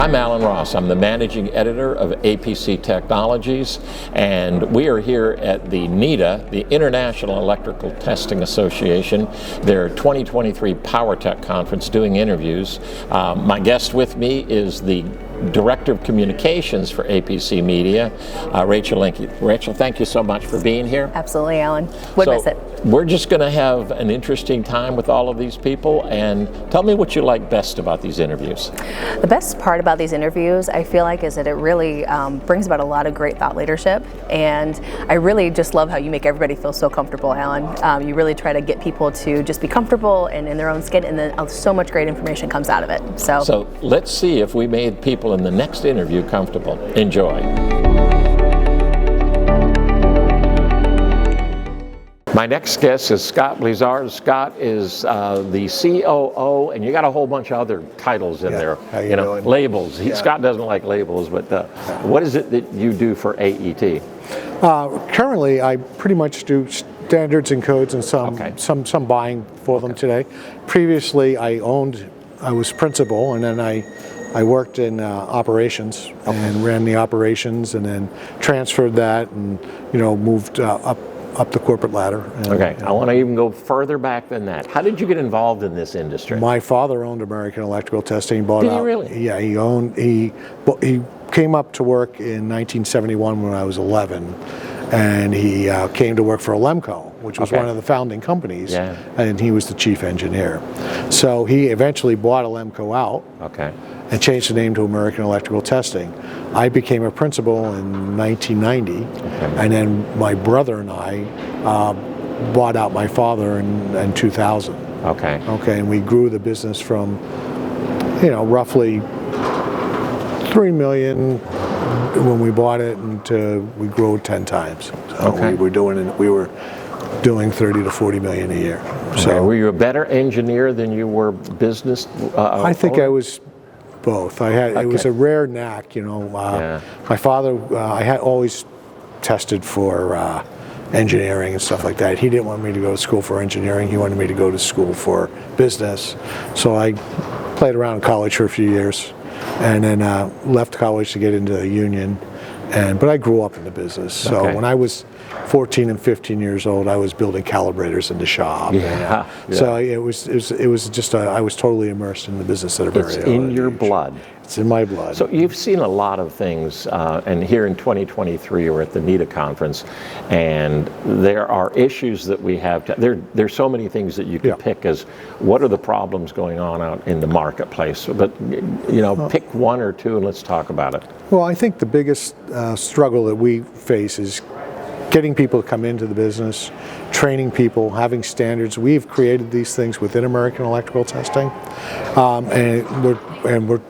I'm Alan Ross. I'm the managing editor of APC Technologies, and we are here at the NETA, the International Electrical Testing Association, their 2023 Power Tech Conference, doing interviews. My guest with me is the Director of Communications for APC Media, Rachel Linke. Rachel, thank you so much for being here. Absolutely, Alan. Would miss it. We're just going to have an interesting time with all of these people, and tell me what you like best about these interviews. The best part about these interviews, I feel like, is that it really brings about a lot of great thought leadership, and I really just love how you make everybody feel so comfortable, Alan. You really try to get people to just be comfortable and in their own skin, and then so much great information comes out of it. So let's see if we made people in the next interview comfortable. Enjoy. My next guest is Scott Blizzard. Scott is the COO, and you got a whole bunch of other titles in there. How you doing? Labels. Scott doesn't like labels, but what is it that you do for AET? Currently, I pretty much do standards and codes and some buying for them today. Previously, I was principal, and then I worked in operations and ran the operations, and then transferred that, and moved up the corporate ladder. I want to even go further back than that. How did you get involved in this industry? My father owned American Electrical Testing. Did he really? Yeah, he came up to work in 1971 when I was 11, and he came to work for Alemco, which was one of the founding companies, and he was the chief engineer. So he eventually bought Alemco out and changed the name to American Electrical Testing. I became a principal in 1990, and then my brother and I bought out my father in 2000. And we grew the business from, roughly 3 million when we bought it, and we grew 10 times. So we were doing 30 to 40 million a year. So were you a better engineer than you were business? I think I was both. It was a rare knack, My father, I had always tested for engineering and stuff like that. He didn't want me to go to school for engineering. He wanted me to go to school for business. So I played around in college for a few years, and then left college to get into the union. But I grew up in the business. So when I was 14 and 15 years old, I was building calibrators in the shop. So it was just I was totally immersed in the business at a very early age. It's in your blood. It's in my blood. So you've seen a lot of things, and here in 2023 we're at the NETA conference, and there are issues that we have. There's so many things that you can pick as what are the problems going on out in the marketplace. But pick one or two and let's talk about it. Well, I think the biggest struggle that we face is getting people to come into the business, training people, having standards. We've created these things within American Electrical Testing, and we're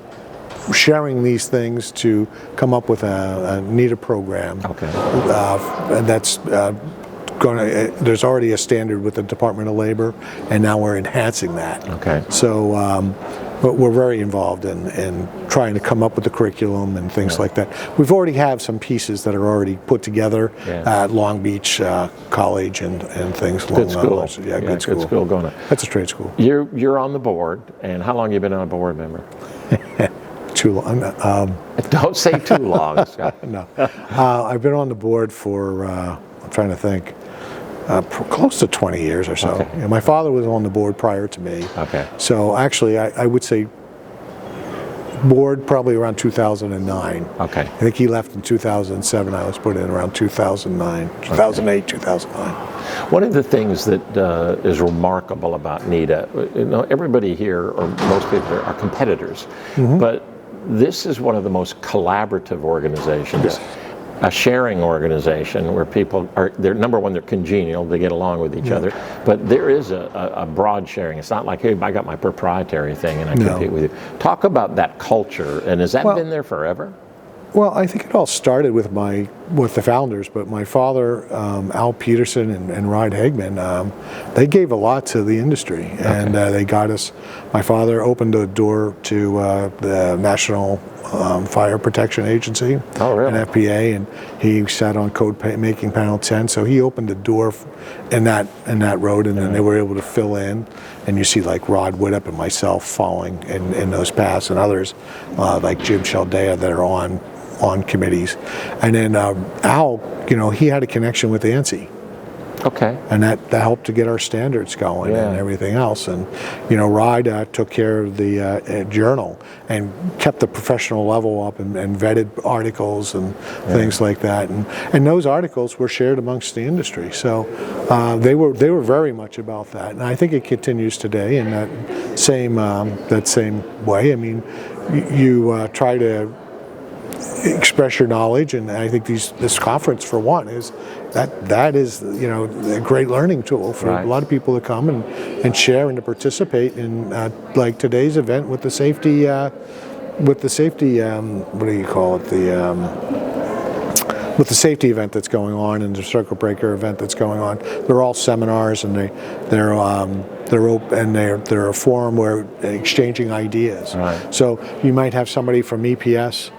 sharing these things to come up with a NETA program. And that's there's already a standard with the Department of Labor, and now we're enhancing that. So but we're very involved in trying to come up with the curriculum and things like that. We've already have some pieces that are already put together at Long Beach College and things along those lines. Good school going on. That's a trade school. You're on the board, and how long have you been on a board member? Too long. Don't say too long, Scott. No. I've been on the board for, I'm trying to think, close to 20 years or so. My father was on the board prior to me. So actually, I would say board probably around 2009. I think he left in 2007. I was put in around 2009, 2008, 2009. One of the things that is remarkable about NETA, everybody here, or most people are competitors, but this is one of the most collaborative organizations. A sharing organization where people they're number one, they're congenial, they get along with each other, but there is a broad sharing. It's not like, hey, I got my proprietary thing and I compete with you. Talk about that culture, and has that been there forever? Well, I think it all started with my with the founders, but my father, Al Peterson and Rod Hagman, they gave a lot to the industry, and they got us. My father opened a door to the National Fire Protection Agency, and FPA, and he sat on making panel 10. So he opened the door in that road, and then they were able to fill in. And you see like Rod Widdop and myself following in those paths, and others like Jim Sheldea that are on committees. And then Al, he had a connection with ANSI. Okay. And that helped to get our standards going and everything else. And, Rod took care of the journal and kept the professional level up and vetted articles and things like that. And those articles were shared amongst the industry. So they were very much about that. And I think it continues today in that same way. I mean, you try to express your knowledge, and I think this conference, for one, is that is a great learning tool for a lot of people to come and share and to participate in like today's event with the safety what do you call it, with the safety event that's going on and the circuit breaker event that's going on. They're all seminars, and they're open, and they're a forum where exchanging ideas. Right. So you might have somebody from EPS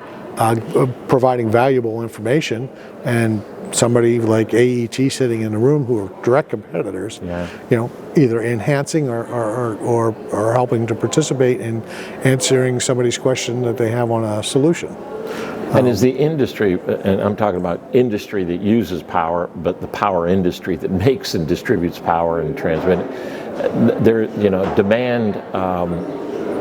providing valuable information, and somebody like AET sitting in the room who are direct competitors, either enhancing or helping to participate in answering somebody's question that they have on a solution. And is the industry, and I'm talking about industry that uses power, but the power industry that makes and distributes power and transmits it, demand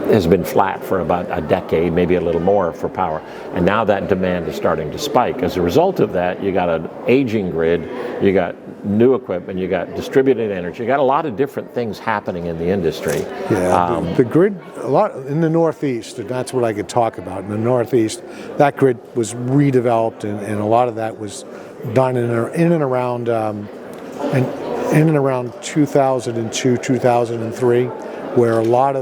has been flat for about a decade, maybe a little more, for power. And now that demand is starting to spike. As a result of that, you got an aging grid, you got new equipment, you got distributed energy, you got a lot of different things happening in the industry. Yeah, the grid, a lot in the Northeast, and that's what I could talk about. In the Northeast, that grid was redeveloped, and a lot of that was done in and around 2002, 2003, where a lot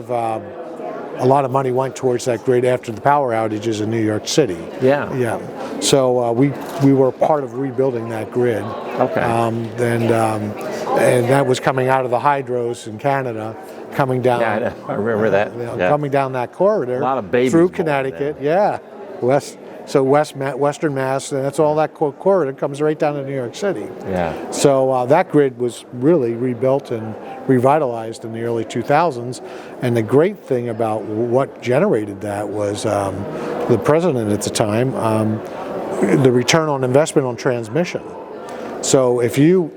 of money went towards that grid after the power outages in New York City. Yeah. So we were part of rebuilding that grid. Okay. And that was coming out of the hydros in Canada, coming down. Yeah, I remember that. Coming down that corridor. A lot of babies through Connecticut. Yeah. Western Mass, and that's all that corridor comes right down to New York City. Yeah. So that grid was really rebuilt and revitalized in the early 2000s. And the great thing about what generated that was the president at the time, the return on investment on transmission. So if you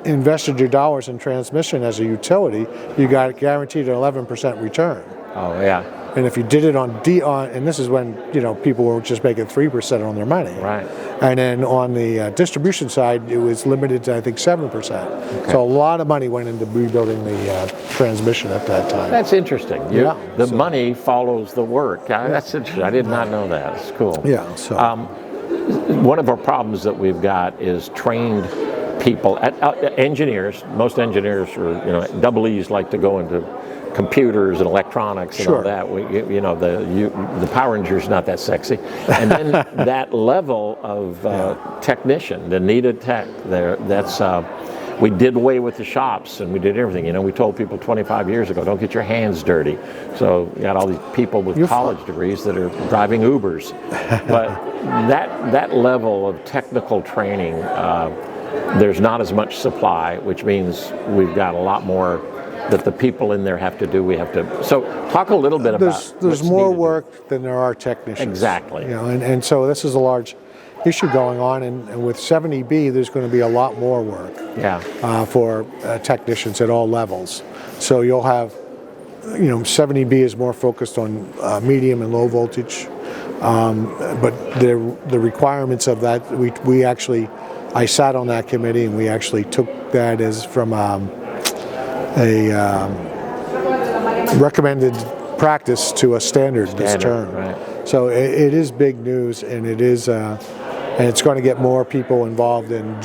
invested your dollars in transmission as a utility, you got guaranteed an 11% return. Oh, yeah. And if you did it on and this is when people were just making 3% on their money. Right. And then on the distribution side, it was limited to I think 7%. Okay. So a lot of money went into rebuilding the transmission at that time. That's interesting. The money follows the work. That's interesting. I did not know that. It's cool. Yeah. So one of our problems that we've got is trained people, engineers. Most engineers are double E's like to go into computers and electronics and all that. The power engineer's not that sexy. And then that level of technician, the needed tech there, that's we did away with the shops and we did everything. We told people 25 years ago, don't get your hands dirty. So you got all these people with college degrees that are driving Ubers. But that level of technical training, there's not as much supply, which means we've got a lot more that the people in there have to do. So talk a little bit about there's more work than there are technicians. Exactly. And so this is a large issue going on, and with 70B there's going to be a lot more work for technicians at all levels. So you'll have 70B is more focused on medium and low voltage, but the requirements of that, I sat on that committee, and we actually took that as from a recommended practice to a standard this term. Right. So it is big news, and it is, and it's going to get more people involved in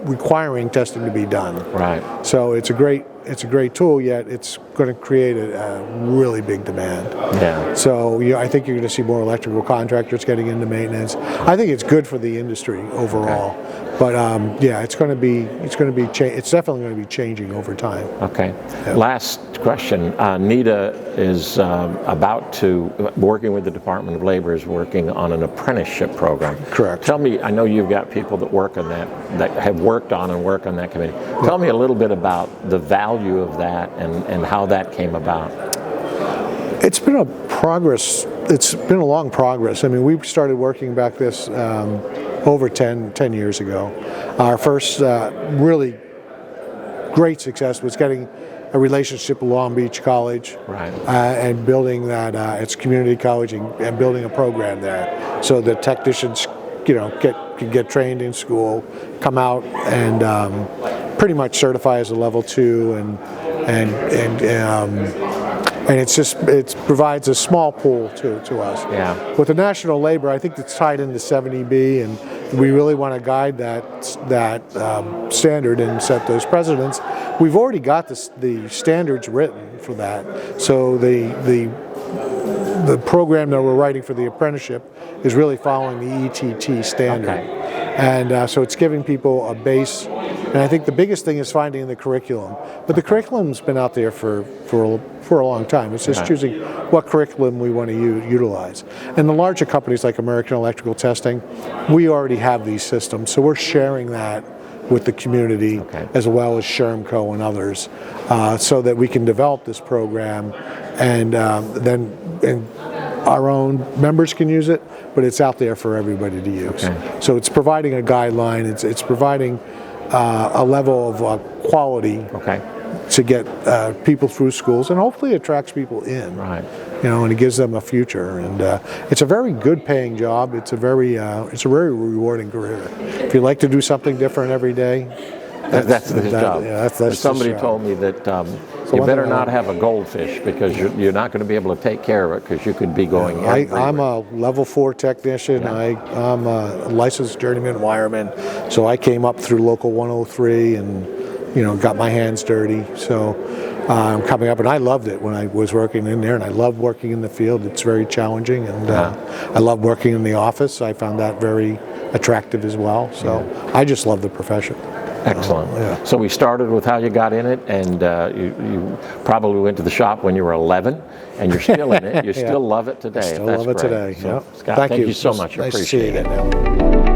requiring testing to be done. Right. So it's a great it's a great tool, yet it's going to create a really big demand. Yeah. So I think you're going to see more electrical contractors getting into maintenance. I think it's good for the industry overall. Okay. But yeah, it's definitely going to be changing over time. Okay. Yeah. Last question. NEDA is working with the Department of Labor, is working on an apprenticeship program. Correct. Tell me, I know you've got people that work on that have worked on and work on that committee. Tell me a little bit about the value of that and how that came about. It's been a progress. It's been a long progress. I mean, we started working back this over 10 years ago. Our first really great success was getting a relationship with Long Beach College, right. And building that it's community college and building a program there, so the technicians, can get trained in school, come out and pretty much certify as a level 2, and it provides a small pool to us. Yeah. With the national labor, I think it's tied into 70B, and we really want to guide that standard and set those precedents. We've already got the standards written for that, so the program that we're writing for the apprenticeship is really following the ETT standard. Okay. And so it's giving people a base, and I think the biggest thing is finding the curriculum. But the curriculum's been out there for a long time. It's just choosing what curriculum we want to utilize. And the larger companies like American Electrical Testing, we already have these systems, so we're sharing that with the community, as well as Shermco and others, so that we can develop this program, and then our own members can use it, but it's out there for everybody to use. Okay. So it's providing a guideline, it's providing a level of quality to get people through schools, and hopefully attracts people in. Right. And it gives them a future. And it's a very good paying job. It's a very rewarding career. If you like to do something different every day, that's the job. Yeah, that's somebody told me that you better not have a goldfish, because you're not going to be able to take care of it, because you could be going everywhere. I'm a level 4 technician. Yeah. I'm a licensed journeyman wireman, so I came up through local 103 and got my hands dirty. So I'm coming up, and I loved it when I was working in there, and I love working in the field. It's very challenging, and I love working in the office. I found that very attractive as well. So I just love the profession. Excellent. So we started with how you got in it, and you probably went to the shop when you were 11, and you're still in it. You still love it today. I still love it today. So, Scott, thank you so much. I appreciate it.